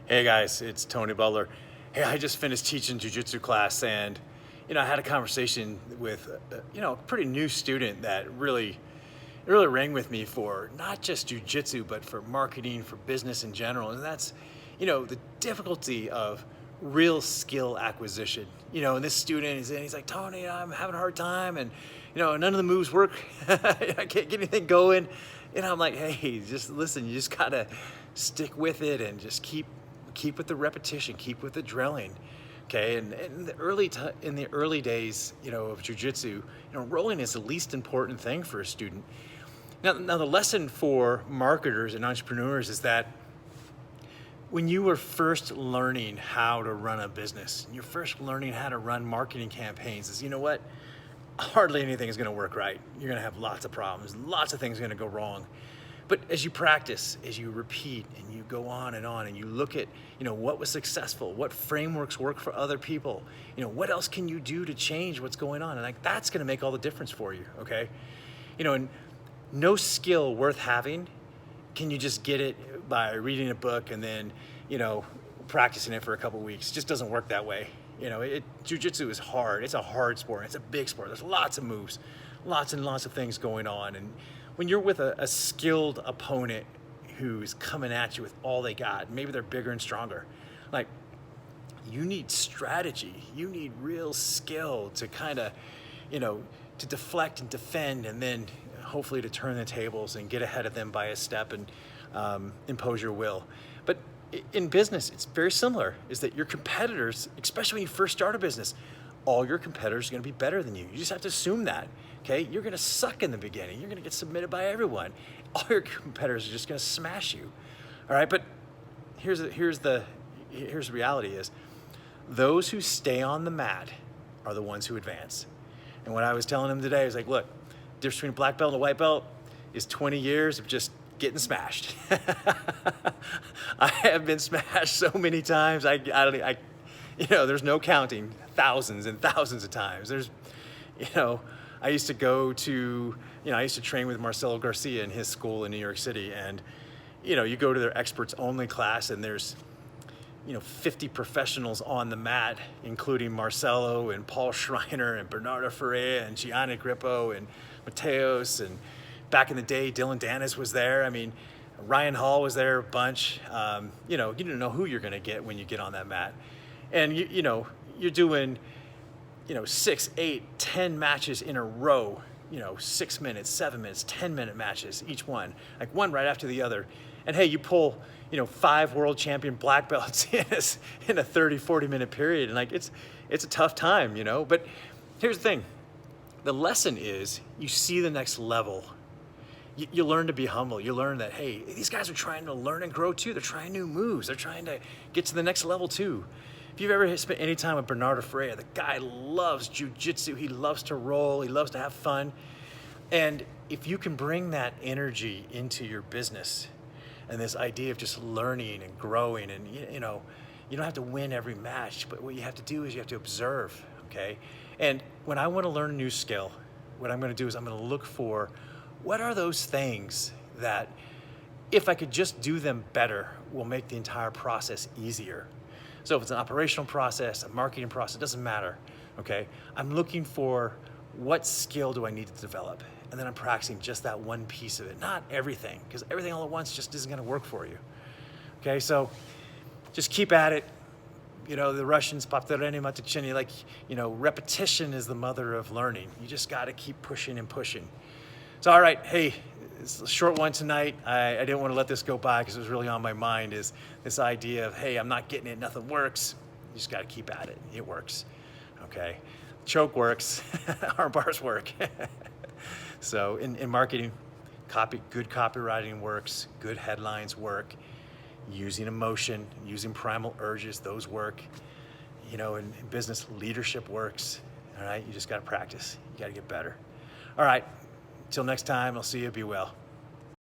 Hey guys, it's Tony Butler. Hey, I just finished teaching Jiu-Jitsu class, and I had a conversation with a pretty new student that really rang with me for not just Jiu-Jitsu but for marketing, for business in general. And that's the difficulty of real skill acquisition. And this student is in, he's like, Tony, I'm having a hard time, and none of the moves work. I can't get anything going. I'm like, hey, just listen, you just gotta stick with it and just keep with the repetition, keep with the drilling. Okay, and in the early days, of Jiu-Jitsu, rolling is the least important thing for a student. Now the lesson for marketers and entrepreneurs is that when you were first learning how to run a business, you're first learning how to run marketing campaigns, is what? Hardly anything is going to work right. You're going to have lots of problems, lots of things are going to go wrong. But as you practice, as you repeat, and you go on, and you look at, what was successful, what frameworks work for other people, what else can you do to change what's going on? And that's going to make all the difference for you, okay? And no skill worth having can you just get it by reading a book and then, practicing it for a couple weeks. It just doesn't work that way. Jiu-Jitsu is hard. It's a hard sport. It's a big sport. There's lots of moves, lots and lots of things going on. And when you're with a skilled opponent who's coming at you with all they got, maybe they're bigger and stronger, like, you need strategy. You need real skill to kind of, to deflect and defend, and then hopefully to turn the tables and get ahead of them by a step and impose your will. But in business, it's very similar, is that your competitors, especially when you first start a business, all your competitors are going to be better than you. You just have to assume that, okay? You're going to suck in the beginning. You're going to get submitted by everyone. All your competitors are just going to smash you, all right? But here's the reality is, those who stay on the mat are the ones who advance. And what I was telling him today is like, look, the difference between a black belt and a white belt is 20 years of just getting smashed. I have been smashed so many times. There's no counting, thousands and thousands of times. I used to train with Marcelo Garcia in his school in New York City, and you go to their experts only class, and there's 50 professionals on the mat, including Marcelo and Paul Schreiner and Bernardo Ferreira and Gianni Grippo and Mateos, and back in the day, Dylan Danis was there. I mean, Ryan Hall was there a bunch. You don't know who you're going to get when you get on that mat. And you're doing 6, 8, 10 matches in a row, 6 minutes, 7 minutes, 10-minute matches, each one, like one right after the other. And hey, you pull 5 world champion black belts in a 30, 40-minute period, and like it's a tough time, But here's the thing. The lesson is, you see the next level. You learn to be humble. You learn that, hey, these guys are trying to learn and grow too. They're trying new moves. They're trying to get to the next level too. If you've ever spent any time with Bernardo Ferreira, the guy loves Jiu-Jitsu. He loves to roll. He loves to have fun. And if you can bring that energy into your business, and this idea of just learning and growing, and you don't have to win every match, but what you have to do is you have to observe, okay? And when I want to learn a new skill, what I'm going to do is I'm going to look for, what are those things that, if I could just do them better, will make the entire process easier? So if it's an operational process, a marketing process, it doesn't matter, okay? I'm looking for, what skill do I need to develop? And then I'm practicing just that one piece of it, not everything, because everything all at once just isn't going to work for you, okay? So just keep at it. The Russians, повторение мать учения, like, repetition is the mother of learning. You just got to keep pushing and pushing. So, all right, hey, it's a short one tonight. I didn't want to let this go by because it was really on my mind, is this idea of, hey, I'm not getting it, nothing works. You just got to keep at it. It works, okay? Choke works, arm bars work. So in marketing, good copywriting works, good headlines work, using emotion, using primal urges, those work. In business, leadership works, all right? You just got to practice. You got to get better. All right. Till next time, I'll see you. Be well.